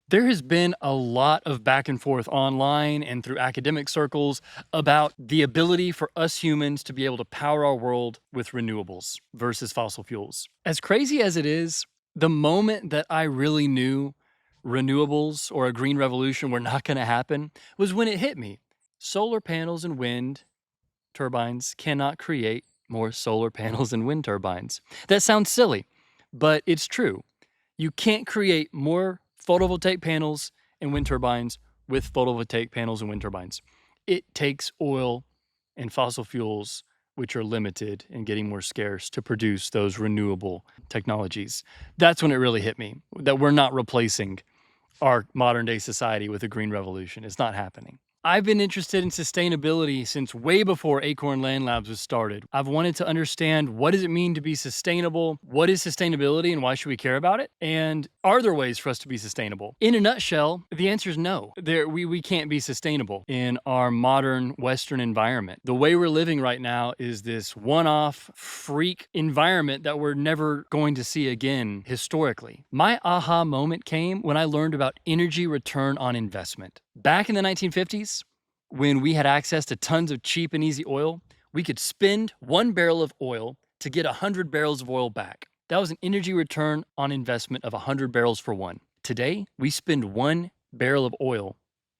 There has been a lot of back and forth online and through academic circles about the ability for us humans to be able to power our world with renewables versus fossil fuels. As crazy as it is, the moment that I really knew renewables or a green revolution were not going to happen was when it hit me. Solar panels and wind turbines cannot create more solar panels and wind turbines. That sounds silly, but it's true. You can't create more photovoltaic panels and wind turbines with photovoltaic panels and wind turbines. It takes oil and fossil fuels, which are limited and getting more scarce, to produce those renewable technologies. That's when it really hit me that we're not replacing our modern day society with a green revolution. It's not happening. I've been interested in sustainability since way before Acorn Land Labs was started. I've wanted to understand, what does it mean to be sustainable? What is sustainability and why should we care about it? And are there ways for us to be sustainable? In a nutshell, the answer is no. We can't be sustainable in our modern Western environment. The way we're living right now is this one-off freak environment that we're never going to see again historically. My aha moment came when I learned about energy return on investment. Back in the 1950s, when we had access to tons of cheap and easy oil, we could spend 1 barrel of oil to get 100 barrels of oil back. That was an energy return on investment of 100 barrels for one. Today, we spend 1 barrel of oil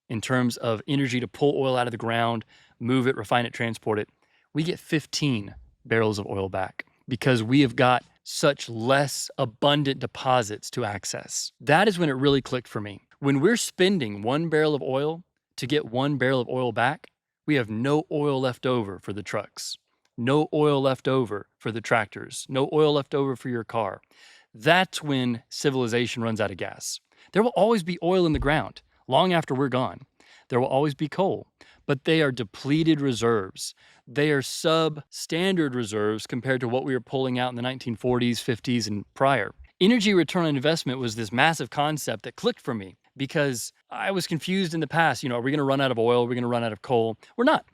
in terms of energy to pull oil out of the ground, move it, refine it, transport it. We get 15 barrels of oil back because we have got such less abundant deposits to access. That is when it really clicked for me. When we're spending 1 barrel of oil to get 1 barrel of oil back, we have no oil left over for the trucks, no oil left over for the tractors, no oil left over for your car. That's when civilization runs out of gas. There will always be oil in the ground long after we're gone. There will always be coal, but they are depleted reserves. They are substandard reserves compared to what we were pulling out in the 1940s, 50s, and prior. Energy return on investment was this massive concept that clicked for me because I was confused in the past. Are we going to run out of oil? Are we going to run out of coal? We're not.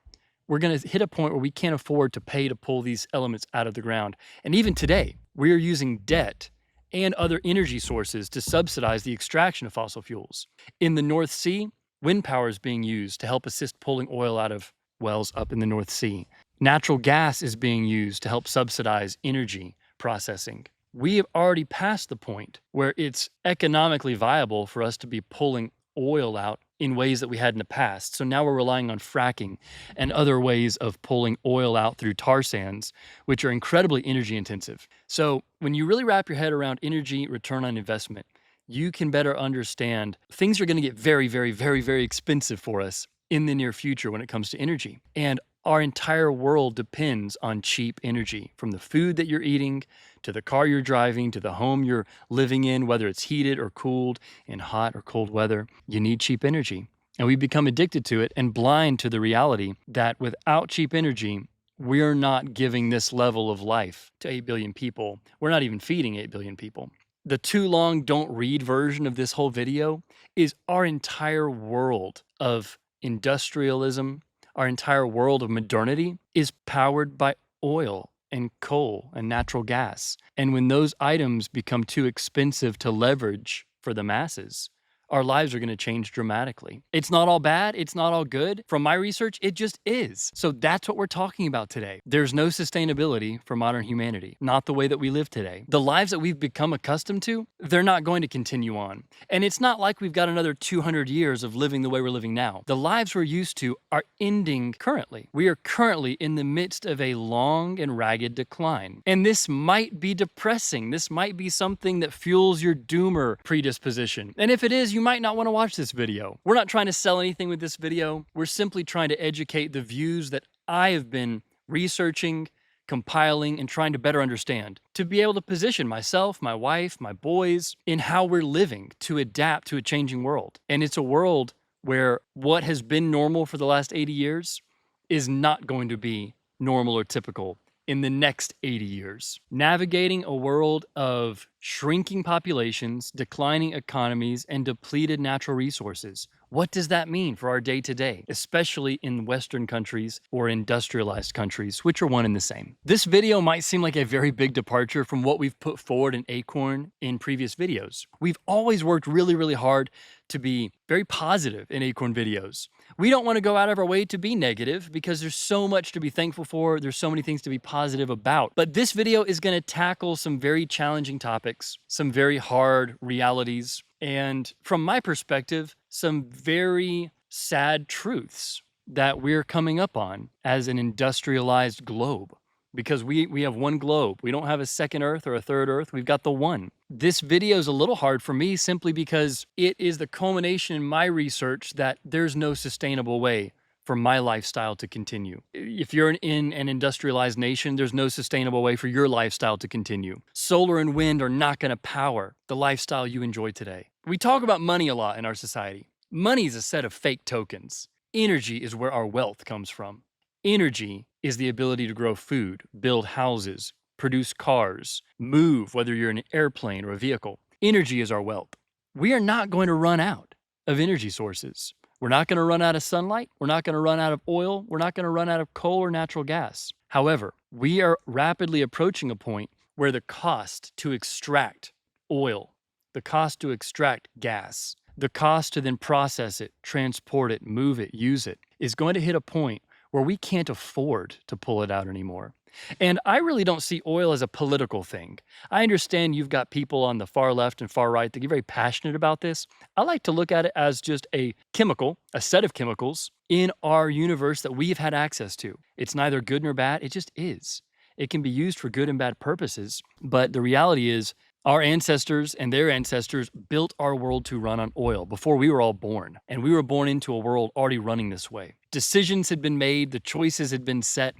We're going to hit a point where we can't afford to pay to pull these elements out of the ground. And even today, we are using debt and other energy sources to subsidize the extraction of fossil fuels. In the North Sea, wind power is being used to help assist pulling oil out of wells up in the North Sea. Natural gas is being used to help subsidize energy processing. We have already passed the point where it's economically viable for us to be pulling oil out in ways that we had in the past. So now we're relying on fracking and other ways of pulling oil out through tar sands, which are incredibly energy intensive. So when you really wrap your head around energy return on investment, you can better understand things are going to get very, very, very, very expensive for us in the near future when it comes to energy. And our entire world depends on cheap energy, from the food that you're eating, to the car you're driving, to the home you're living in, whether it's heated or cooled in hot or cold weather. You need cheap energy. And we become addicted to it and blind to the reality that without cheap energy, we're not giving this level of life to 8 billion people. We're not even feeding 8 billion people. The too long don't read version of this whole video is our entire world of industrialism, our entire world of modernity is powered by oil and coal and natural gas. And when those items become too expensive to leverage for the masses, our lives are going to change dramatically. It's not all bad. It's not all good. From my research, it just is. So that's what we're talking about today. There's no sustainability for modern humanity, not the way that we live today. The lives that we've become accustomed to, they're not going to continue on. And it's not like we've got another 200 years of living the way we're living now. The lives we're used to are ending currently. We are currently in the midst of a long and ragged decline. And this might be depressing. This might be something that fuels your doomer predisposition. And if it is, you might not want to watch this video. We're not trying to sell anything with this video. We're simply trying to educate the views that I have been researching, compiling, and trying to better understand, to be able to position myself, my wife, my boys in how we're living to adapt to a changing world. And it's a world where what has been normal for the last 80 years is not going to be normal or typical in the next 80 years. Navigating a world of shrinking populations, declining economies, and depleted natural resources. What does that mean for our day to day, especially in Western countries or industrialized countries, which are one and the same? This video might seem like a very big departure from what we've put forward in Acorn in previous videos. We've always worked really, really hard to be very positive in Acorn videos. We don't want to go out of our way to be negative because there's so much to be thankful for. There's so many things to be positive about. But this video is going to tackle some very challenging topics, some very hard realities, and from my perspective, some very sad truths that we're coming up on as an industrialized globe. Because we have one globe. We don't have a second Earth or a third Earth. We've got the one. This video is a little hard for me simply because it is the culmination in my research that there's no sustainable way for my lifestyle to continue. If you're in an industrialized nation, there's no sustainable way for your lifestyle to continue. Solar and wind are not going to power the lifestyle you enjoy today. We talk about money a lot in our society. Money is a set of fake tokens. Energy is where our wealth comes from. Energy is the ability to grow food, build houses, produce cars, move, whether you're in an airplane or a vehicle. Energy is our wealth. We are not going to run out of energy sources. We're not going to run out of sunlight. We're not going to run out of oil. We're not going to run out of coal or natural gas. However, we are rapidly approaching a point where the cost to extract oil, the cost to extract gas, the cost to then process it, transport it, move it, use it, is going to hit a point where we can't afford to pull it out anymore. And I really don't see oil as a political thing. I understand you've got people on the far left and far right that get very passionate about this. I like to look at it as just a chemical, a set of chemicals in our universe that we've had access to. It's neither good nor bad, it just is. It can be used for good and bad purposes, but the reality is our ancestors and their ancestors built our world to run on oil before we were all born. And we were born into a world already running this way. Decisions had been made, the choices had been set.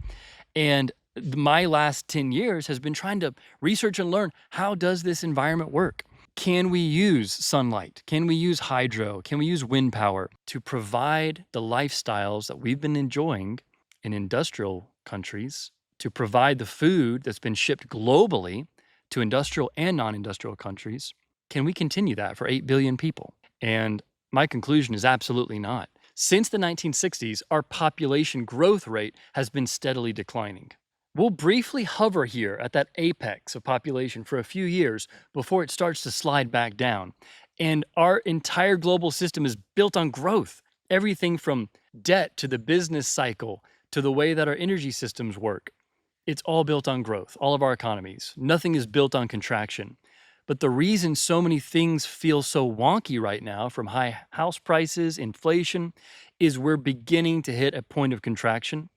And my last 10 years has been trying to research and learn, how does this environment work? Can we use sunlight? Can we use hydro? Can we use wind power to provide the lifestyles that we've been enjoying in industrial countries, to provide the food that's been shipped globally to industrial and non-industrial countries? Can we continue that for 8 billion people? And my conclusion is absolutely not. Since the 1960s, our population growth rate has been steadily declining. We'll briefly hover here at that apex of population for a few years before it starts to slide back down. And our entire global system is built on growth. Everything from debt to the business cycle to the way that our energy systems work. It's all built on growth, all of our economies. Nothing is built on contraction. But the reason so many things feel so wonky right now, from high house prices, inflation, is we're beginning to hit a point of contraction.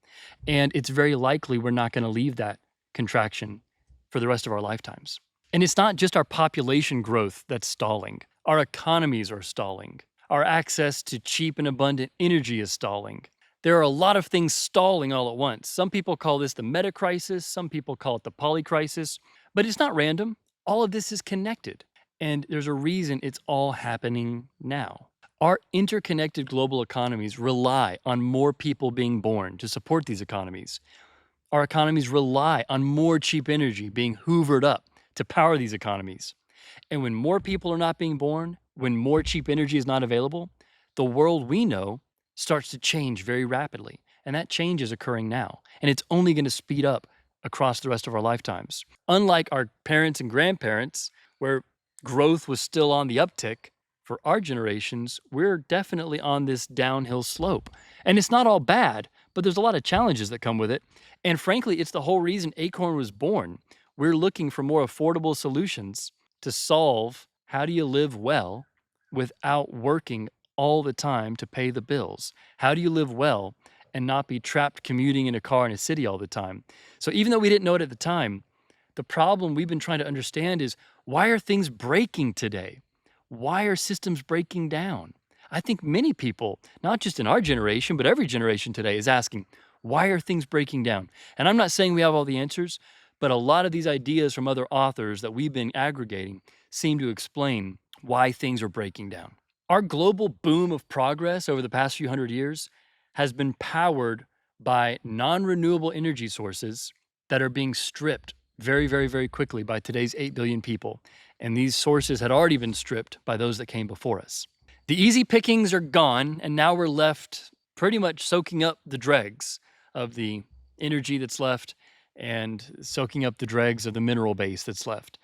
And it's very likely we're not going to leave that contraction for the rest of our lifetimes. And it's not just our population growth that's stalling. Our economies are stalling. Our access to cheap and abundant energy is stalling. There are a lot of things stalling all at once. Some people call this the meta crisis. Some people call it the poly crisis. But it's not random. All of this is connected. And there's a reason it's all happening now. Our interconnected global economies rely on more people being born to support these economies. Our economies rely on more cheap energy being hoovered up to power these economies. And when more people are not being born, when more cheap energy is not available, the world we know starts to change very rapidly. And that change is occurring now. And it's only going to speed up across the rest of our lifetimes. Unlike our parents and grandparents, where growth was still on the uptick, for our generations, we're definitely on this downhill slope. And it's not all bad, but there's a lot of challenges that come with it. And frankly, it's the whole reason Acorn was born. We're looking for more affordable solutions to solve how do you live well without working all the time to pay the bills? How do you live well and not be trapped commuting in a car in a city all the time? So even though we didn't know it at the time, the problem we've been trying to understand is, why are things breaking today? Why are systems breaking down? I think many people, not just in our generation, but every generation today, is asking, why are things breaking down? And I'm not saying we have all the answers, but a lot of these ideas from other authors that we've been aggregating seem to explain why things are breaking down. Our global boom of progress over the past few hundred years has been powered by non-renewable energy sources that are being stripped very, very, very quickly by today's 8 billion people. And these sources had already been stripped by those that came before us. The easy pickings are gone, and now we're left pretty much soaking up the dregs of the energy that's left and soaking up the dregs of the mineral base that's left.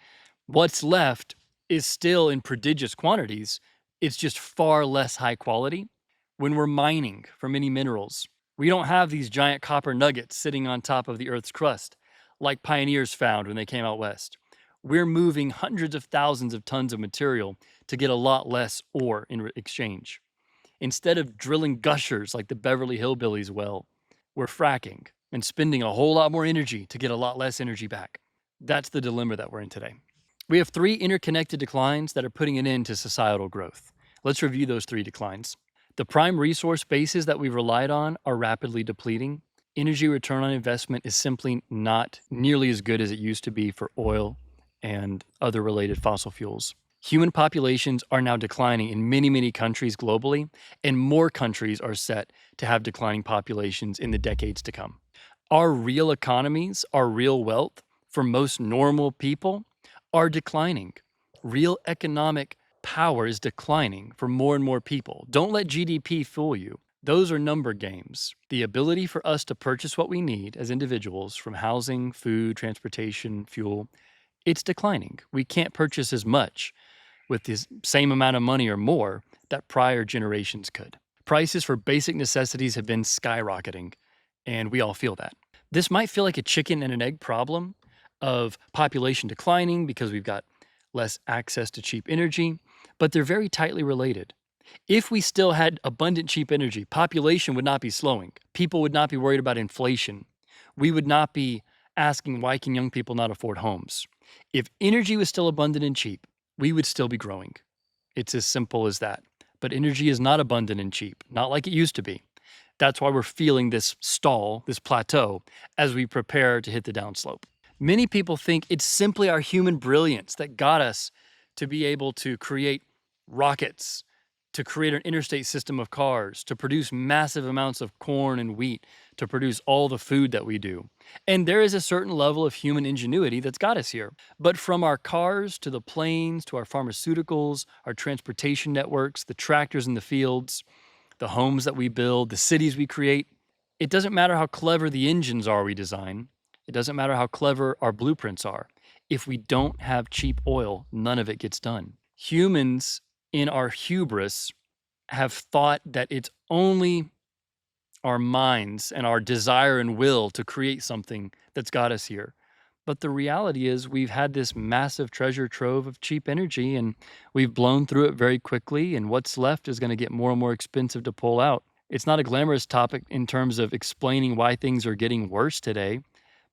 What's left is still in prodigious quantities. It's just far less high quality. When we're mining for many minerals, we don't have these giant copper nuggets sitting on top of the Earth's crust like pioneers found when they came out west. We're moving hundreds of thousands of tons of material to get a lot less ore in exchange. Instead of drilling gushers like the Beverly Hillbillies well, we're fracking and spending a whole lot more energy to get a lot less energy back. That's the dilemma that we're in today. We have three interconnected declines that are putting an end to societal growth. Let's review those three declines. The prime resource bases that we've relied on are rapidly depleting. Energy return on investment is simply not nearly as good as it used to be for oil and other related fossil fuels. Human populations are now declining in many, many countries globally, and more countries are set to have declining populations in the decades to come. Our real economies, our real wealth, for most normal people, are declining. Real economic power is declining for more and more people. Don't let GDP fool you. Those are number games. The ability for us to purchase what we need as individuals from housing, food, transportation, fuel, it's declining. We can't purchase as much with the same amount of money or more that prior generations could. Prices for basic necessities have been skyrocketing, and we all feel that. This might feel like a chicken and an egg problem of population declining because we've got less access to cheap energy, but they're very tightly related. If we still had abundant cheap energy, population would not be slowing. People would not be worried about inflation. We would not be asking, why can young people not afford homes? If energy was still abundant and cheap, we would still be growing. It's as simple as that. But energy is not abundant and cheap, not like it used to be. That's why we're feeling this stall, this plateau, as we prepare to hit the downslope. Many people think it's simply our human brilliance that got us to be able to create rockets, to create an interstate system of cars, to produce massive amounts of corn and wheat, to produce all the food that we do. And there is a certain level of human ingenuity that's got us here. But from our cars to the planes to our pharmaceuticals, our transportation networks, the tractors in the fields, the homes that we build, the cities we create, it doesn't matter how clever the engines are we design. It doesn't matter how clever our blueprints are. If we don't have cheap oil, none of it gets done. Humans, in our hubris, have thought that it's only our minds and our desire and will to create something that's got us here. But the reality is we've had this massive treasure trove of cheap energy and we've blown through it very quickly, and what's left is going to get more and more expensive to pull out. It's not a glamorous topic in terms of explaining why things are getting worse today,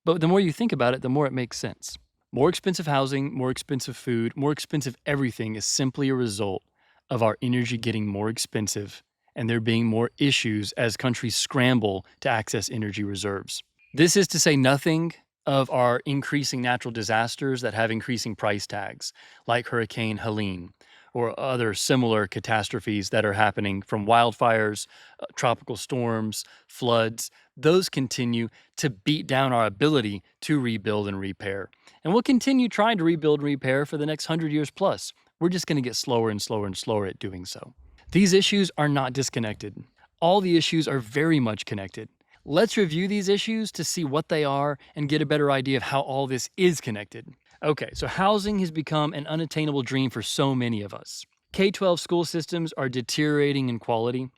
but the more you think about it, the more it makes sense. More expensive housing, more expensive food, more expensive everything is simply a result of our energy getting more expensive and there being more issues as countries scramble to access energy reserves. This is to say nothing of our increasing natural disasters that have increasing price tags, like Hurricane Helene or other similar catastrophes that are happening from wildfires, tropical storms, floods. Those continue to beat down our ability to rebuild and repair. And we'll continue trying to rebuild and repair for the next 100 years plus. We're just going to get slower and slower and slower at doing so. These issues are not disconnected. All the issues are very much connected. Let's review these issues to see what they are and get a better idea of how all this is connected. Okay, so housing has become an unattainable dream for so many of us. K-12 school systems are deteriorating in quality.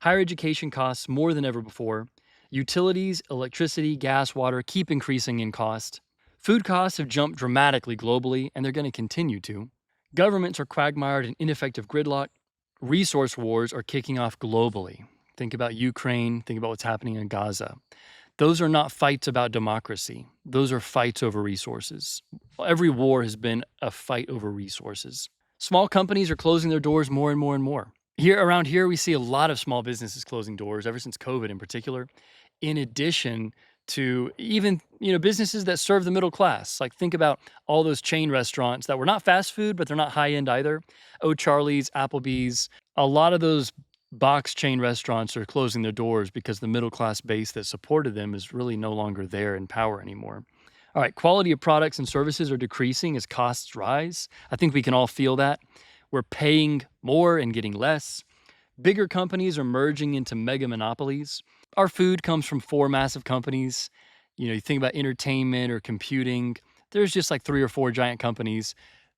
Higher education costs more than ever before. Utilities, electricity, gas, water keep increasing in cost. Food costs have jumped dramatically globally, and they're going to continue to. Governments are quagmired in ineffective gridlock. Resource wars are kicking off globally. Think about Ukraine, think about what's happening in Gaza. Those are not fights about democracy. Those are fights over resources. Every war has been a fight over resources. Small companies are closing their doors more and more and more. Around here, we see a lot of small businesses closing doors, ever since COVID in particular, in addition to even businesses that serve the middle class. Like think about all those chain restaurants that were not fast food, but they're not high end either. O'Charlie's, Applebee's, a lot of those Box chain restaurants are closing their doors because the middle class base that supported them is really no longer there in power anymore. All right, quality of products and services are decreasing as costs rise. I think we can all feel that. We're paying more and getting less. Bigger companies are merging into mega monopolies. Our food comes from four massive companies. You think about entertainment or computing, there's just like three or four giant companies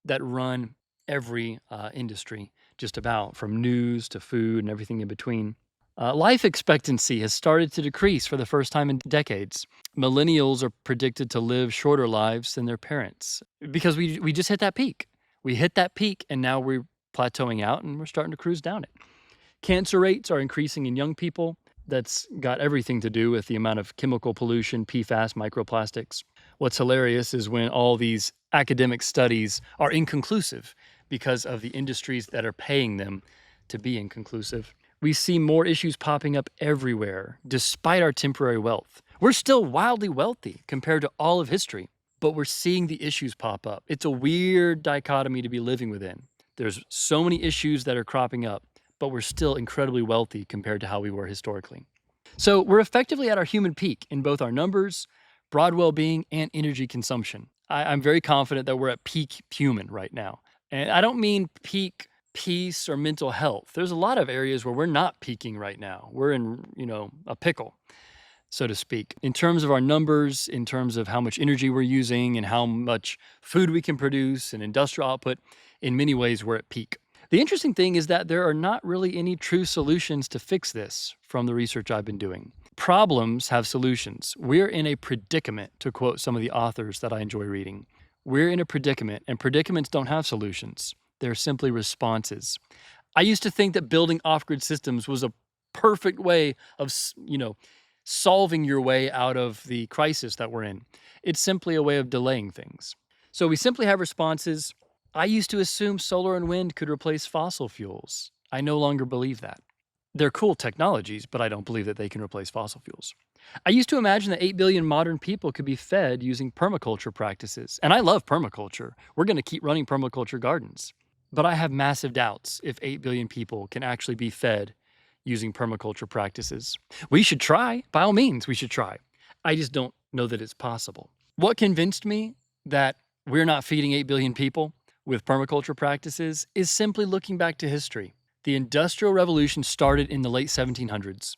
that run every industry, just about from news to food and everything in between. Life expectancy has started to decrease for the first time in decades. Millennials are predicted to live shorter lives than their parents because we just hit that peak. We hit that peak and now we're plateauing out and we're starting to cruise down it. Cancer rates are increasing in young people. That's got everything to do with the amount of chemical pollution, PFAS, microplastics. What's hilarious is when all these academic studies are inconclusive because of the industries that are paying them to be inconclusive. We see more issues popping up everywhere, despite our temporary wealth. We're still wildly wealthy compared to all of history, but we're seeing the issues pop up. It's a weird dichotomy to be living within. There's so many issues that are cropping up, but we're still incredibly wealthy compared to how we were historically. So we're effectively at our human peak in both our numbers, broad well-being, and energy consumption. I'm very confident that we're at peak human right now. And I don't mean peak peace or mental health. There's a lot of areas where we're not peaking right now. We're in, a pickle, so to speak. In terms of our numbers, in terms of how much energy we're using and how much food we can produce and industrial output, in many ways we're at peak. The interesting thing is that there are not really any true solutions to fix this from the research I've been doing. Problems have solutions. We're in a predicament, to quote some of the authors that I enjoy reading. We're in a predicament, and predicaments don't have solutions. They're simply responses. I used to think that building off-grid systems was a perfect way of, solving your way out of the crisis that we're in. It's simply a way of delaying things. So we simply have responses. I used to assume solar and wind could replace fossil fuels. I no longer believe that. They're cool technologies, but I don't believe that they can replace fossil fuels. I used to imagine that 8 billion modern people could be fed using permaculture practices. And I love permaculture. We're going to keep running permaculture gardens. But I have massive doubts if 8 billion people can actually be fed using permaculture practices. We should try. By all means, we should try. I just don't know that it's possible. What convinced me that we're not feeding 8 billion people with permaculture practices is simply looking back to history. The Industrial Revolution started in the late 1700s.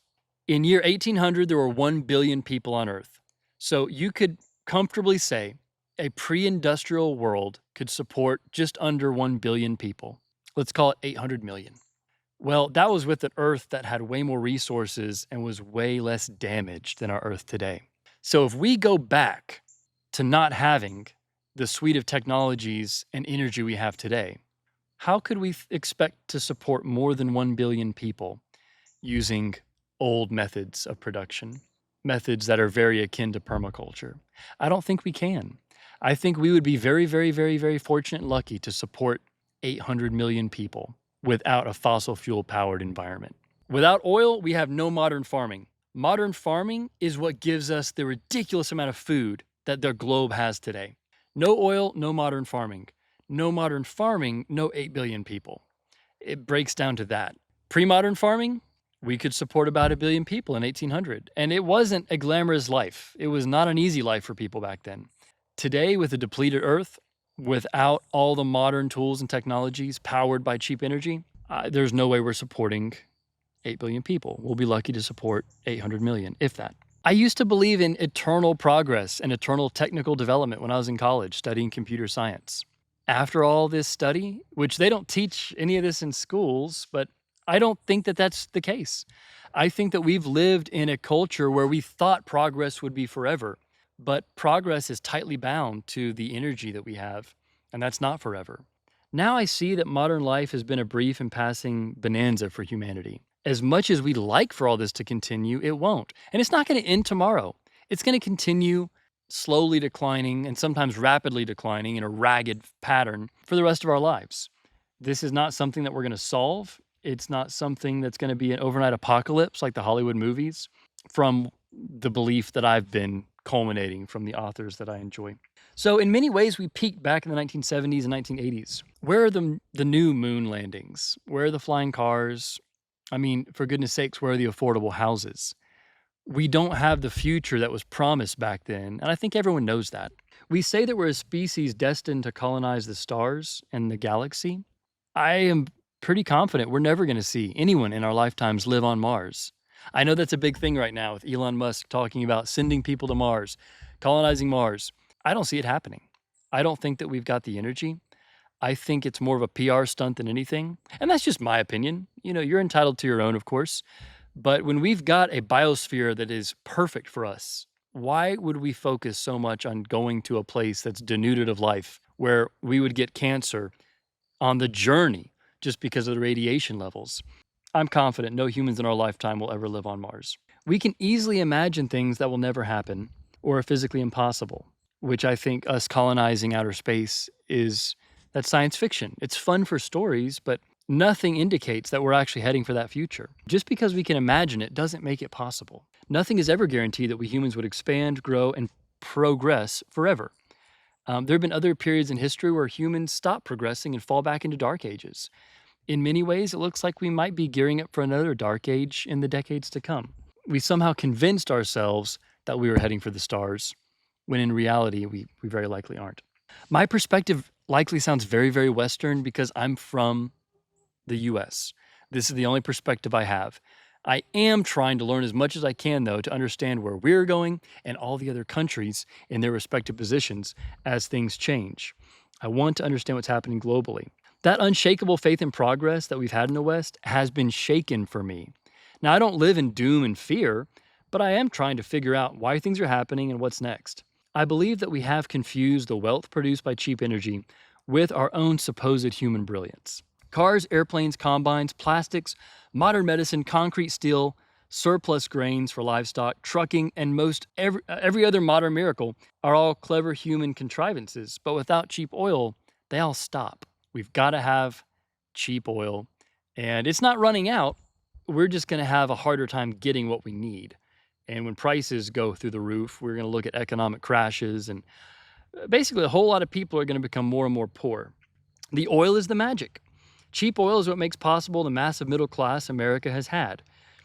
In year 1800, there were 1 billion people on Earth. So you could comfortably say a pre-industrial world could support just under 1 billion people. Let's call it 800 million. Well, that was with an Earth that had way more resources and was way less damaged than our Earth today. So if we go back to not having the suite of technologies and energy we have today, how could we expect to support more than 1 billion people using old methods of production, methods that are very akin to permaculture? I don't think we can. I think we would be very, very, very, very fortunate and lucky to support 800 million people without a fossil fuel powered environment. Without oil, we have no modern farming. Modern farming is what gives us the ridiculous amount of food that the globe has today. No oil, no modern farming. No modern farming, no 8 billion people. It breaks down to that. Pre-modern farming, we could support about 1 billion people in 1800. And it wasn't a glamorous life. It was not an easy life for people back then. Today, with a depleted Earth, without all the modern tools and technologies powered by cheap energy, there's no way we're supporting 8 billion people. We'll be lucky to support 800 million, if that. I used to believe in eternal progress and eternal technical development when I was in college studying computer science. After all this study, which they don't teach any of this in schools, but I don't think that that's the case. I think that we've lived in a culture where we thought progress would be forever, but progress is tightly bound to the energy that we have, and that's not forever. Now I see that modern life has been a brief and passing bonanza for humanity. As much as we'd like for all this to continue, it won't. And it's not going to end tomorrow. It's going to continue slowly declining and sometimes rapidly declining in a ragged pattern for the rest of our lives. This is not something that we're going to solve. It's not something that's going to be an overnight apocalypse like the Hollywood movies, from the belief that I've been culminating from the authors that I enjoy. So in many ways, we peaked back in the 1970s and 1980s. Where are the new moon landings? Where are the flying cars? I mean, for goodness sakes, where are the affordable houses? We don't have the future that was promised back then, and I think everyone knows that. We say that we're a species destined to colonize the stars and the galaxy. I am pretty confident we're never going to see anyone in our lifetimes live on Mars. I know that's a big thing right now with Elon Musk talking about sending people to Mars, colonizing Mars. I don't see it happening. I don't think that we've got the energy. I think it's more of a PR stunt than anything. And that's just my opinion. You know, you're entitled to your own, of course. But when we've got a biosphere that is perfect for us, why would we focus so much on going to a place that's denuded of life where we would get cancer on the journey just because of the radiation levels? I'm confident no humans in our lifetime will ever live on Mars. We can easily imagine things that will never happen or are physically impossible, which I think us colonizing outer space is that's science fiction. It's fun for stories, but nothing indicates that we're actually heading for that future. Just because we can imagine it doesn't make it possible. Nothing is ever guaranteed that we humans would expand, grow, and progress forever. There have been other periods in history where humans stop progressing and fall back into dark ages. In many ways, it looks like we might be gearing up for another dark age in the decades to come. We somehow convinced ourselves that we were heading for the stars, when in reality, we very likely aren't. My perspective likely sounds very, very Western because I'm from the US. This is the only perspective I have. I am trying to learn as much as I can, though, to understand where we're going and all the other countries in their respective positions as things change. I want to understand what's happening globally. That unshakable faith in progress that we've had in the West has been shaken for me. Now, I don't live in doom and fear, but I am trying to figure out why things are happening and what's next. I believe that we have confused the wealth produced by cheap energy with our own supposed human brilliance. Cars, airplanes, combines, plastics, modern medicine, concrete, steel, surplus grains for livestock, trucking, and most every other modern miracle are all clever human contrivances. But without cheap oil, they all stop. We've got to have cheap oil, and it's not running out. We're just going to have a harder time getting what we need. And when prices go through the roof, we're going to look at economic crashes, and basically a whole lot of people are going to become more and more poor. The oil is the magic. Cheap oil is what makes possible the massive middle class America has had.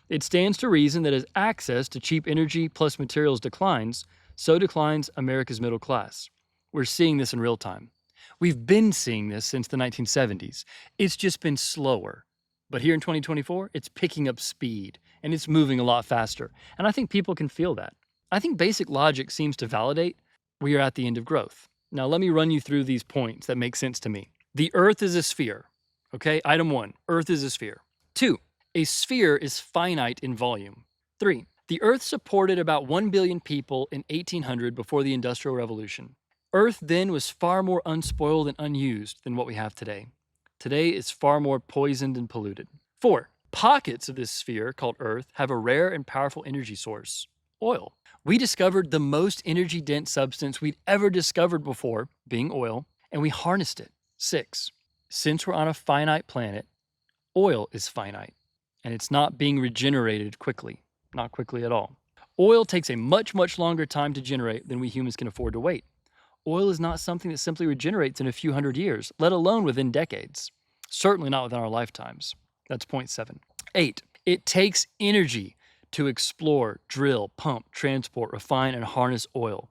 It stands to reason that as access to cheap energy plus materials declines, so declines America's middle class. We're seeing this in real time. We've been seeing this since the 1970s. It's just been slower. But here in 2024, it's picking up speed and it's moving a lot faster. And I think people can feel that. I think basic logic seems to validate we are at the end of growth. Now, let me run you through these points that make sense to me. The Earth is a sphere. Okay, item 1, Earth is a sphere. 2, a sphere is finite in volume. 3, the Earth supported about 1 billion people in 1800 before the Industrial Revolution. Earth then was far more unspoiled and unused than what we have today. Today it's far more poisoned and polluted. 4, pockets of this sphere called Earth have a rare and powerful energy source, oil. We discovered the most energy-dense substance we'd ever discovered before, being oil, and we harnessed it. 6, since we're on a finite planet, oil is finite, and it's not being regenerated quickly, not quickly at all. Oil takes a much, much longer time to generate than we humans can afford to wait. Oil is not something that simply regenerates in a few hundred years, let alone within decades. Certainly not within our lifetimes. That's point 7. 8, it takes energy to explore, drill, pump, transport, refine, and harness oil.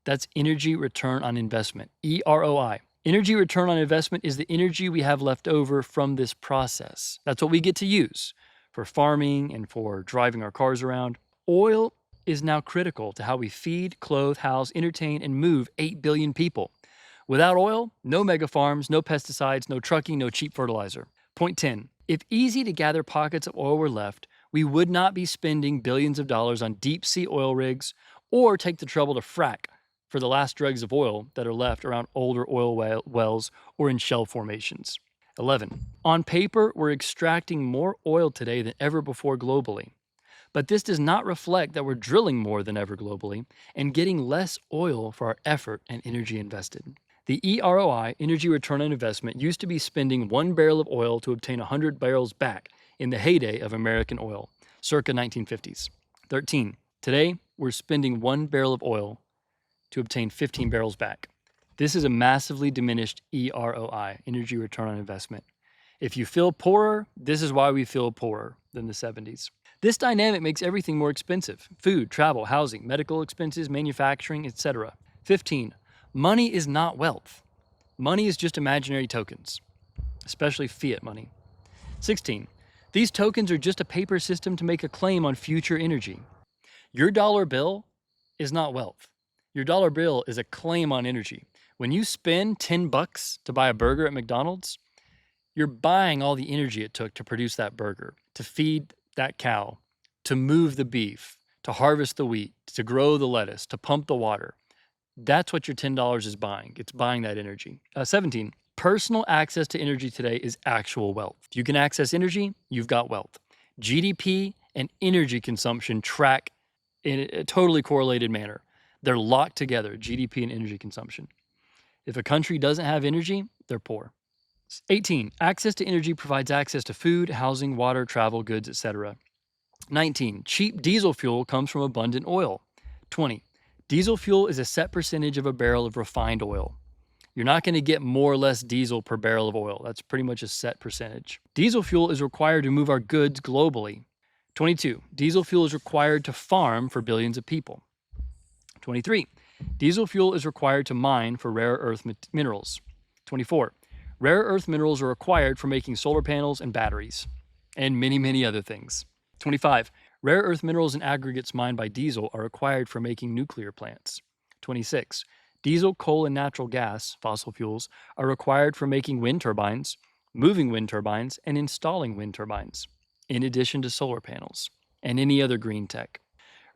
That's energy return on investment, EROI. Energy return on investment is the energy we have left over from this process. That's what we get to use for farming and for driving our cars around. Oil is now critical to how we feed, clothe, house, entertain, and move 8 billion people. Without oil, no mega farms, no pesticides, no trucking, no cheap fertilizer. Point 10, if easy to gather pockets of oil were left, we would not be spending billions of dollars on deep sea oil rigs or take the trouble to frack for the last dregs of oil that are left around older oil wells or in shell formations. 11. On paper, we're extracting more oil today than ever before globally. But this does not reflect that we're drilling more than ever globally and getting less oil for our effort and energy invested. The EROI, energy return on investment, used to be spending 1 barrel of oil to obtain 100 barrels back in the heyday of American oil, circa 1950s. 13. Today, we're spending 1 barrel of oil to obtain 15 barrels back. This is a massively diminished EROI, energy return on investment. If you feel poorer, this is why we feel poorer. than the 70s. This dynamic makes everything more expensive: food, travel, housing, medical expenses, manufacturing, etc. 15. Money is not wealth. Money is just imaginary tokens, especially fiat money. 16. These tokens are just a paper system to make a claim on future energy. Your dollar bill is not wealth. Your dollar bill is a claim on energy. When you spend $10 to buy a burger at McDonald's, you're buying all the energy it took to produce that burger, to feed that cow, to move the beef, to harvest the wheat, to grow the lettuce, to pump the water. That's what your $10 is buying. It's buying that energy. 17. Personal access to energy today is actual wealth. If you can access energy, you've got wealth. GDP and energy consumption track in a totally correlated manner. They're locked together, GDP and energy consumption. If a country doesn't have energy, they're poor. 18. Access to energy provides access to food, housing, water, travel, goods, etc. 19. Cheap diesel fuel comes from abundant oil. 20. Diesel fuel is a set percentage of a barrel of refined oil. You're not going to get more or less diesel per barrel of oil. That's pretty much a set percentage. Diesel fuel is required to move our goods globally. 22. Diesel fuel is required to farm for billions of people. 23. Diesel fuel is required to mine for rare earth minerals. 24. Rare earth minerals are required for making solar panels and batteries, and many, many other things. 25. Rare earth minerals and aggregates mined by diesel are required for making nuclear plants. 26. Diesel, coal, and natural gas, fossil fuels, are required for making wind turbines, moving wind turbines, and installing wind turbines, in addition to solar panels and any other green tech.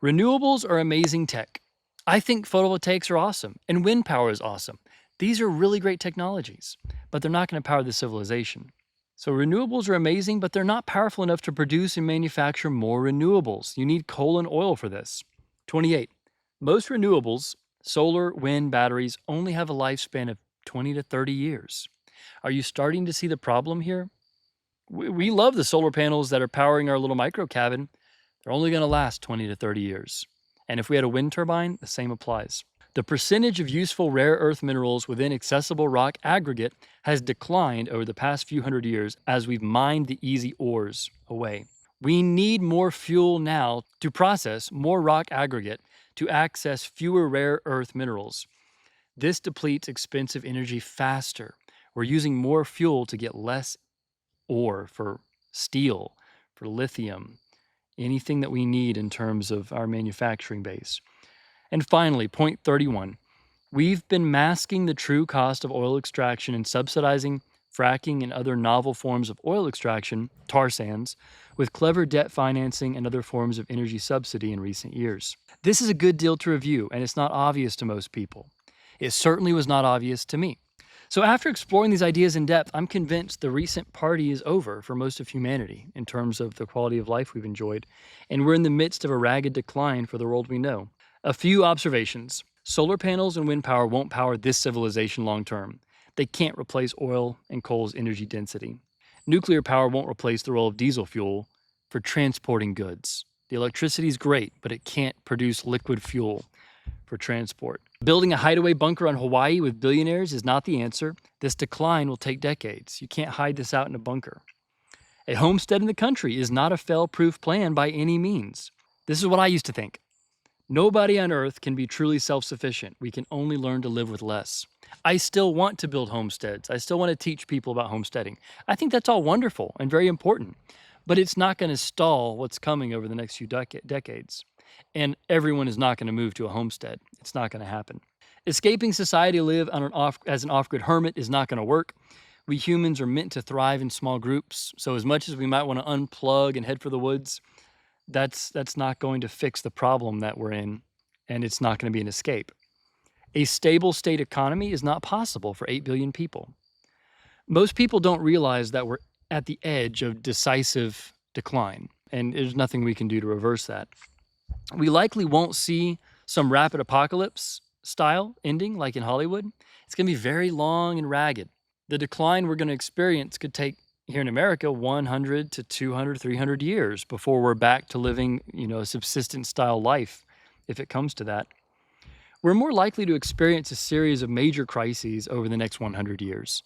Renewables are amazing tech. I think photovoltaics are awesome, and wind power is awesome. These are really great technologies, but they're not going to power the civilization. So renewables are amazing, but they're not powerful enough to produce and manufacture more renewables. You need coal and oil for this. 28. Most renewables, solar, wind, batteries, only have a lifespan of 20 to 30 years. Are you starting to see the problem here? We love the solar panels that are powering our little micro cabin. They're only going to last 20 to 30 years. And if we had a wind turbine, the same applies. The percentage of useful rare earth minerals within accessible rock aggregate has declined over the past few hundred years as we've mined the easy ores away. We need more fuel now to process more rock aggregate to access fewer rare earth minerals. This depletes expensive energy faster. We're using more fuel to get less ore for steel, for lithium, anything that we need in terms of our manufacturing base. And finally, point 31, we've been masking the true cost of oil extraction and subsidizing fracking and other novel forms of oil extraction, tar sands, with clever debt financing and other forms of energy subsidy in recent years. This is a good deal to review, and it's not obvious to most people. It certainly was not obvious to me. So after exploring these ideas in depth, I'm convinced the recent party is over for most of humanity in terms of the quality of life we've enjoyed, and we're in the midst of a ragged decline for the world we know. A few observations. Solar panels and wind power won't power this civilization long term. They can't replace oil and coal's energy density. Nuclear power won't replace the role of diesel fuel for transporting goods. The electricity is great, but it can't produce liquid fuel for transport. Building a hideaway bunker on Hawaii with billionaires is not the answer. This decline will take decades. You can't hide this out in a bunker. A homestead in the country is not a fail-proof plan by any means. This is what I used to think. Nobody on earth can be truly self-sufficient. We can only learn to live with less. I still want to build homesteads. I still want to teach people about homesteading. I think that's all wonderful and very important, but it's not going to stall what's coming over the next few decades. And everyone is not going to move to a homestead. It's not going to happen. Escaping society to live as an off-grid hermit is not going to work. We humans are meant to thrive in small groups. So as much as we might want to unplug and head for the woods, that's not going to fix the problem that we're in, and it's not going to be an escape. A stable state economy is not possible for 8 billion people. Most people don't realize that we're at the edge of decisive decline, and there's nothing we can do to reverse that. We likely won't see some rapid apocalypse style ending like in Hollywood. It's going to be very long and ragged. The decline we're going to experience could take, here in America, 100 to 200, 300 years before we're back to living, a subsistence style life, if it comes to that. We're more likely to experience a series of major crises over the next 100 years.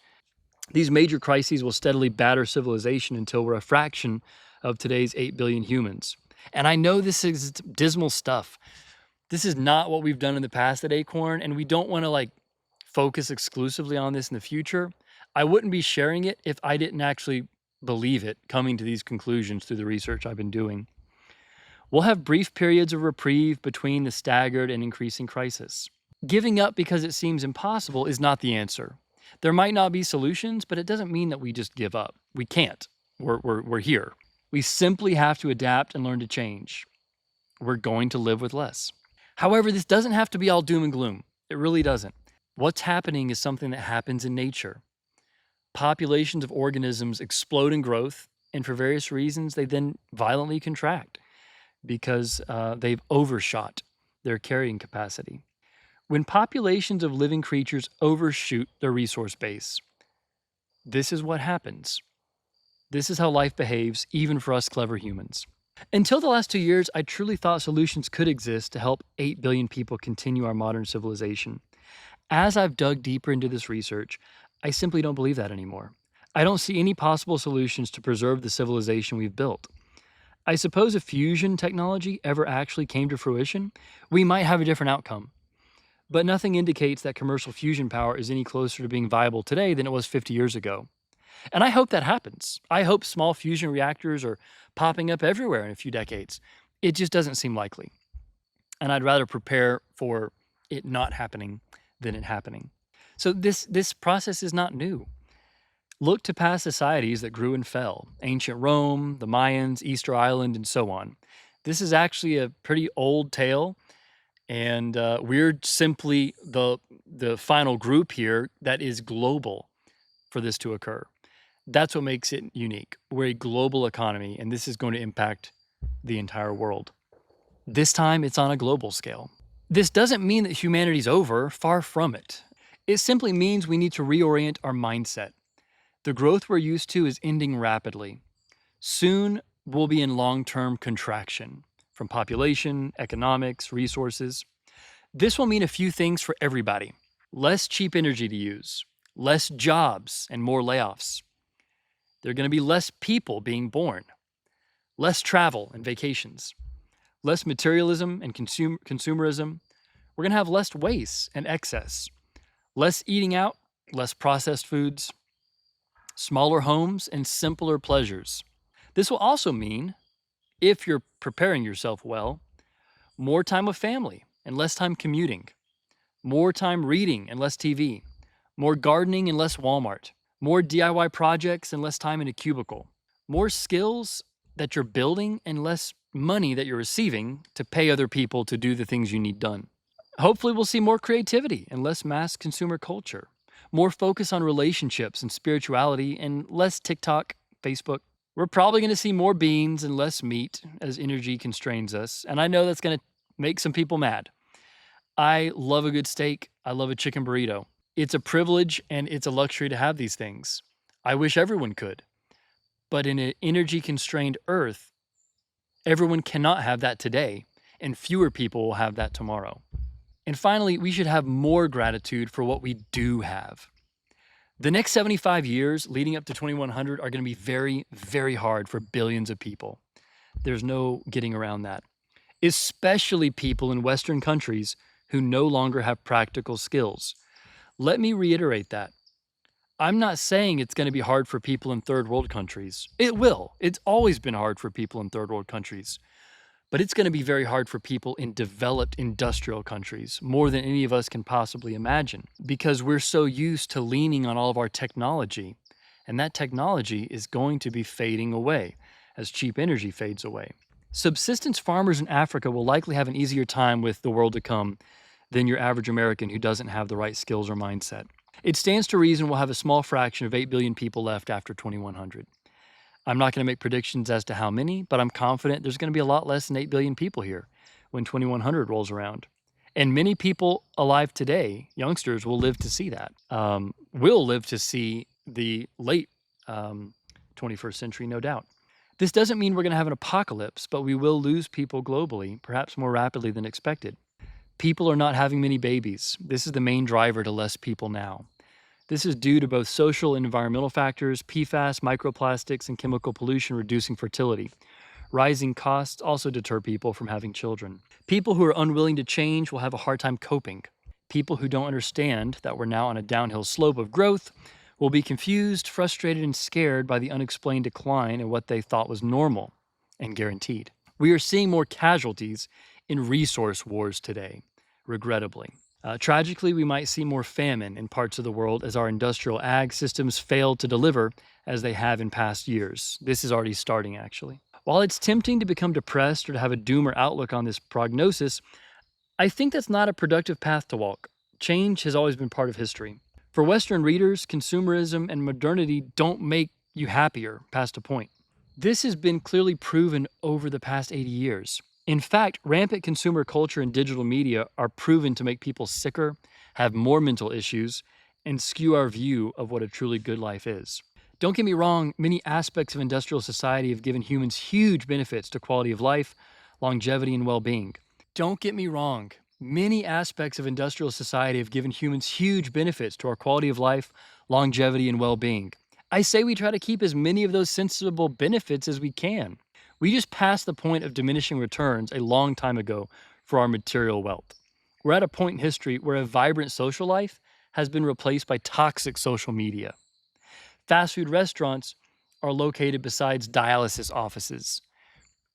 These major crises will steadily batter civilization until we're a fraction of today's 8 billion humans. And I know this is dismal stuff. This is not what we've done in the past at Acorn, and we don't want to focus exclusively on this in the future. I wouldn't be sharing it if I didn't actually believe it, coming to these conclusions through the research I've been doing. We'll have brief periods of reprieve between the staggered and increasing crisis. Giving up because it seems impossible is not the answer. There might not be solutions, but it doesn't mean that we just give up. We can't. We're here. We simply have to adapt and learn to change. We're going to live with less. However, this doesn't have to be all doom and gloom. It really doesn't. What's happening is something that happens in nature. Populations of organisms explode in growth, and for various reasons, they then violently contract because they've overshot their carrying capacity. When populations of living creatures overshoot their resource base, this is what happens. This is how life behaves, even for us clever humans. Until the last 2 years, I truly thought solutions could exist to help 8 billion people continue our modern civilization. As I've dug deeper into this research, I simply don't believe that anymore. I don't see any possible solutions to preserve the civilization we've built. I suppose if fusion technology ever actually came to fruition, we might have a different outcome. But nothing indicates that commercial fusion power is any closer to being viable today than it was 50 years ago. And I hope that happens. I hope small fusion reactors are popping up everywhere in a few decades. It just doesn't seem likely. And I'd rather prepare for it not happening than it happening. So this process is not new. Look to past societies that grew and fell. Ancient Rome, the Mayans, Easter Island, and so on. This is actually a pretty old tale. And we're simply the final group here that is global for this to occur. That's what makes it unique. We're a global economy, and this is going to impact the entire world. This time, it's on a global scale. This doesn't mean that humanity's over, far from it. It simply means we need to reorient our mindset. The growth we're used to is ending rapidly. Soon, we'll be in long-term contraction from population, economics, resources. This will mean a few things for everybody. Less cheap energy to use, less jobs and more layoffs. There are going to be less people being born, less travel and vacations, less materialism and consumerism. We're going to have less waste and excess, less eating out, less processed foods, smaller homes and simpler pleasures. This will also mean, if you're preparing yourself well, more time with family and less time commuting, more time reading and less TV, more gardening and less Walmart, more DIY projects and less time in a cubicle, more skills that you're building and less money that you're receiving to pay other people to do the things you need done. Hopefully we'll see more creativity and less mass consumer culture, more focus on relationships and spirituality and less TikTok, Facebook. We're probably going to see more beans and less meat as energy constrains us, and I know that's going to make some people mad. I love a good steak. I love a chicken burrito. It's a privilege and it's a luxury to have these things. I wish everyone could. But in an energy-constrained Earth, everyone cannot have that today, and fewer people will have that tomorrow. And finally, we should have more gratitude for what we do have. The next 75 years leading up to 2100 are going to be very, very hard for billions of people. There's no getting around that. Especially people in Western countries who no longer have practical skills. Let me reiterate that. I'm not saying it's going to be hard for people in third world countries. It will. It's always been hard for people in third world countries. But it's going to be very hard for people in developed industrial countries, more than any of us can possibly imagine, because we're so used to leaning on all of our technology. And that technology is going to be fading away as cheap energy fades away. Subsistence farmers in Africa will likely have an easier time with the world to come than your average American who doesn't have the right skills or mindset. It stands to reason we'll have a small fraction of 8 billion people left after 2100. I'm not going to make predictions as to how many, but I'm confident there's going to be a lot less than 8 billion people here when 2100 rolls around. And many people alive today, youngsters, will live to see that. Will live to see the late 21st century, no doubt. This doesn't mean we're going to have an apocalypse, but we will lose people globally, perhaps more rapidly than expected. People are not having many babies. This is the main driver to less people now. This is due to both social and environmental factors, PFAS, microplastics, and chemical pollution reducing fertility. Rising costs also deter people from having children. People who are unwilling to change will have a hard time coping. People who don't understand that we're now on a downhill slope of growth will be confused, frustrated, and scared by the unexplained decline in what they thought was normal and guaranteed. We are seeing more casualties in resource wars today, regrettably. Tragically, we might see more famine in parts of the world as our industrial ag systems fail to deliver as they have in past years. This is already starting, actually. While it's tempting to become depressed or to have a doomer outlook on this prognosis, I think that's not a productive path to walk. Change has always been part of history. For Western readers, consumerism and modernity don't make you happier past a point. This has been clearly proven over the past 80 years. In fact, rampant consumer culture and digital media are proven to make people sicker, have more mental issues, and skew our view of what a truly good life is. Don't get me wrong, many aspects of industrial society have given humans huge benefits to quality of life, longevity, and well-being. Don't get me wrong, many aspects of industrial society have given humans huge benefits to our quality of life, longevity, and well-being. I say we try to keep as many of those sensible benefits as we can. We just passed the point of diminishing returns a long time ago for our material wealth. We're at a point in history where a vibrant social life has been replaced by toxic social media. Fast food restaurants are located beside dialysis offices.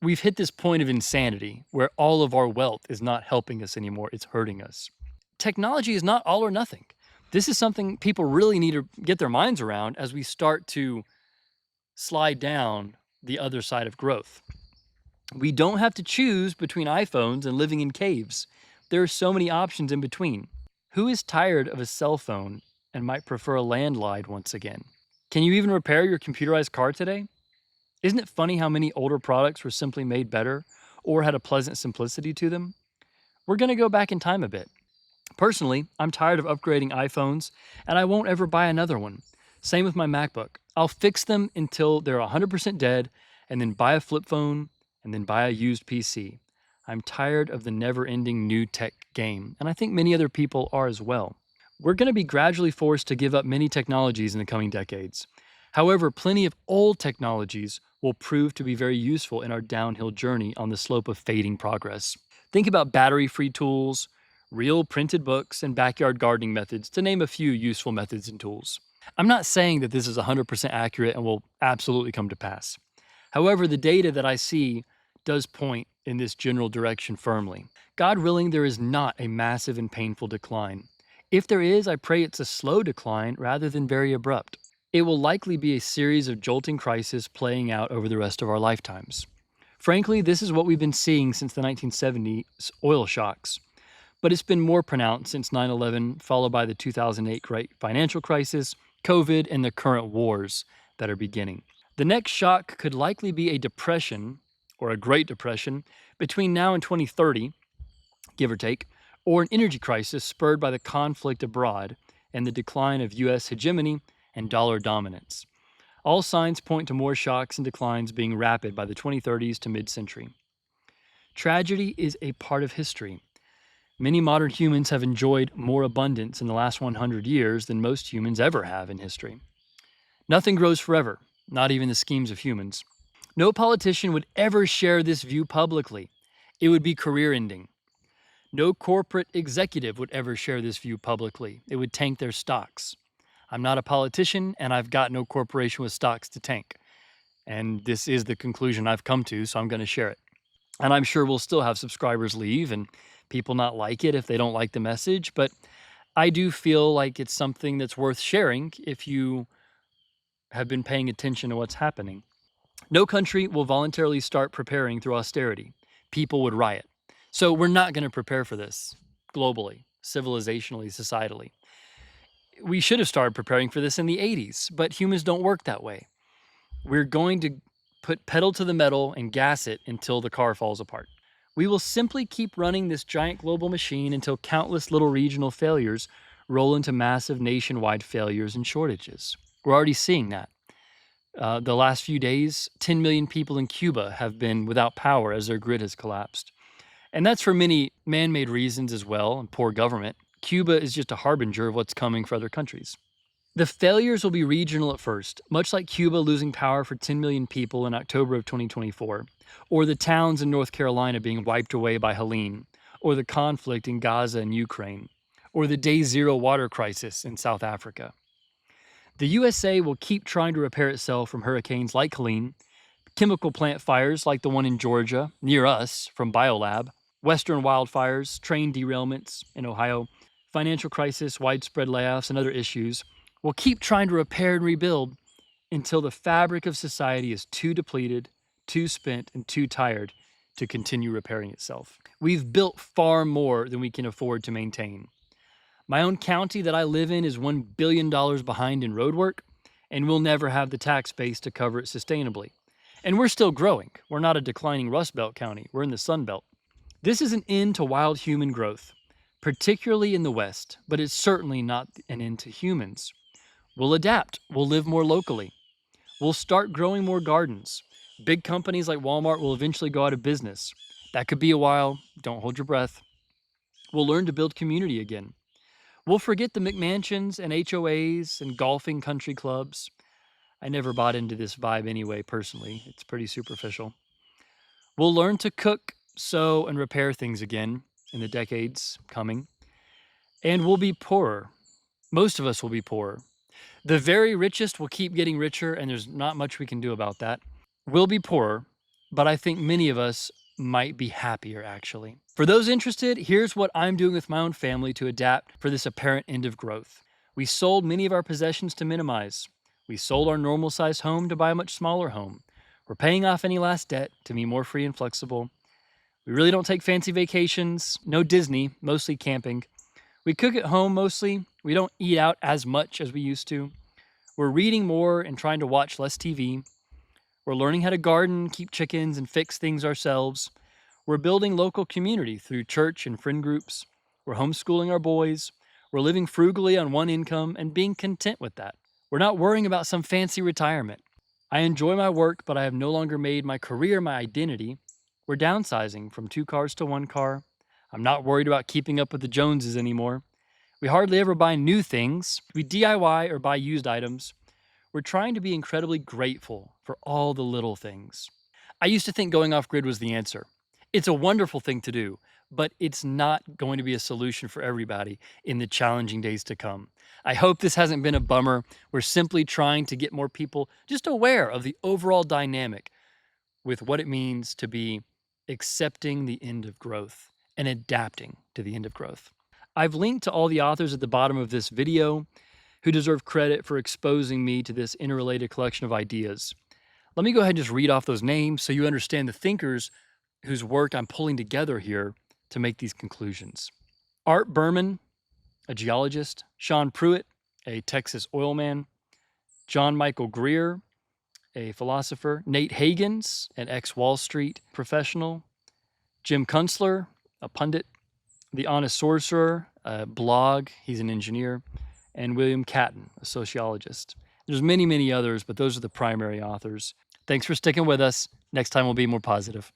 We've hit this point of insanity where all of our wealth is not helping us anymore, it's hurting us. Technology is not all or nothing. This is something people really need to get their minds around as we start to slide down the other side of growth. We don't have to choose between iPhones and living in caves. There are so many options in between. Who is tired of a cell phone and might prefer a landline once again? Can you even repair your computerized car today? Isn't it funny how many older products were simply made better or had a pleasant simplicity to them? We're going to go back in time a bit. Personally, I'm tired of upgrading iPhones and I won't ever buy another one. Same with my MacBook. I'll fix them until they're 100% dead and then buy a flip phone and then buy a used PC. I'm tired of the never-ending new tech game, and I think many other people are as well. We're going to be gradually forced to give up many technologies in the coming decades. However, plenty of old technologies will prove to be very useful in our downhill journey on the slope of fading progress. Think about battery-free tools, real printed books, and backyard gardening methods, to name a few useful methods and tools. I'm not saying that this is 100% accurate and will absolutely come to pass. However, the data that I see does point in this general direction firmly. God willing, there is not a massive and painful decline. If there is, I pray it's a slow decline rather than very abrupt. It will likely be a series of jolting crises playing out over the rest of our lifetimes. Frankly, this is what we've been seeing since the 1970s oil shocks. But it's been more pronounced since 9/11, followed by the 2008 great financial crisis, COVID, and the current wars that are beginning. The next shock could likely be a depression, or a Great Depression, between now and 2030, give or take, or an energy crisis spurred by the conflict abroad and the decline of U.S. hegemony and dollar dominance. All signs point to more shocks and declines being rapid by the 2030s to mid-century. Tragedy is a part of history. Many modern humans have enjoyed more abundance in the last 100 years than most humans ever have in history. Nothing grows forever, not even the schemes of humans. No politician would ever share this view publicly. It would be career-ending. No corporate executive would ever share this view publicly. It would tank their stocks. I'm not a politician, and I've got no corporation with stocks to tank. And this is the conclusion I've come to, so I'm going to share it. And I'm sure we'll still have subscribers leave and people not like it if they don't like the message, but I do feel like it's something that's worth sharing if you have been paying attention to what's happening. No country will voluntarily start preparing through austerity. People would riot. So we're not going to prepare for this globally, civilizationally, societally. We should have started preparing for this in the 80s, but humans don't work that way. We're going to put pedal to the metal and gas it until the car falls apart. We will simply keep running this giant global machine until countless little regional failures roll into massive nationwide failures and shortages. We're already seeing that. The last few days, 10 million people in Cuba have been without power as their grid has collapsed. And that's for many man-made reasons as well, and poor government. Cuba is just a harbinger of what's coming for other countries. The failures will be regional at first, much like Cuba losing power for 10 million people in October of 2024, or the towns in North Carolina being wiped away by Helene, or the conflict in Gaza and Ukraine, or the day zero water crisis in South Africa. The USA will keep trying to repair itself from hurricanes like Helene, chemical plant fires like the one in Georgia, near us, from Biolab, western wildfires, train derailments in Ohio, financial crisis, widespread layoffs, and other issues. We'll keep trying to repair and rebuild until the fabric of society is too depleted, too spent, and too tired to continue repairing itself. We've built far more than we can afford to maintain. My own county that I live in is $1 billion behind in roadwork, and we'll never have the tax base to cover it sustainably. And we're still growing. We're not a declining Rust Belt county. We're in the Sun Belt. This is an end to wild human growth, particularly in the West, but it's certainly not an end to humans. We'll adapt. We'll live more locally. We'll start growing more gardens. Big companies like Walmart will eventually go out of business. That could be a while. Don't hold your breath. We'll learn to build community again. We'll forget the McMansions and HOAs and golfing country clubs. I never bought into this vibe anyway, personally. It's pretty superficial. We'll learn to cook, sew, and repair things again in the decades coming. And we'll be poorer. Most of us will be poorer. The very richest will keep getting richer, and there's not much we can do about that. We'll be poorer, but I think many of us might be happier, actually. For those interested, here's what I'm doing with my own family to adapt for this apparent end of growth. We sold many of our possessions to minimize. We sold our normal-sized home to buy a much smaller home. We're paying off any last debt to be more free and flexible. We really don't take fancy vacations, no Disney, mostly camping. We cook at home mostly. We don't eat out as much as we used to. We're reading more and trying to watch less TV. We're learning how to garden, keep chickens, and fix things ourselves. We're building local community through church and friend groups. We're homeschooling our boys. We're living frugally on one income and being content with that. We're not worrying about some fancy retirement. I enjoy my work, but I have no longer made my career my identity. We're downsizing from 2 cars to 1 car. I'm not worried about keeping up with the Joneses anymore. We hardly ever buy new things. We DIY or buy used items. We're trying to be incredibly grateful for all the little things. I used to think going off grid was the answer. It's a wonderful thing to do, but it's not going to be a solution for everybody in the challenging days to come. I hope this hasn't been a bummer. We're simply trying to get more people just aware of the overall dynamic with what it means to be accepting the end of growth and adapting to the end of growth. I've linked to all the authors at the bottom of this video who deserve credit for exposing me to this interrelated collection of ideas. Let me go ahead and just read off those names so you understand the thinkers whose work I'm pulling together here to make these conclusions. Art Berman, a geologist. Sean Pruitt, a Texas oil man. John Michael Greer, a philosopher. Nate Hagans, an ex-Wall Street professional. Jim Kunstler, a pundit. The Honest Sorcerer, a blog. He's an engineer. And William Catton, a sociologist. There's many, many others, but those are the primary authors. Thanks for sticking with us. Next time we'll be more positive.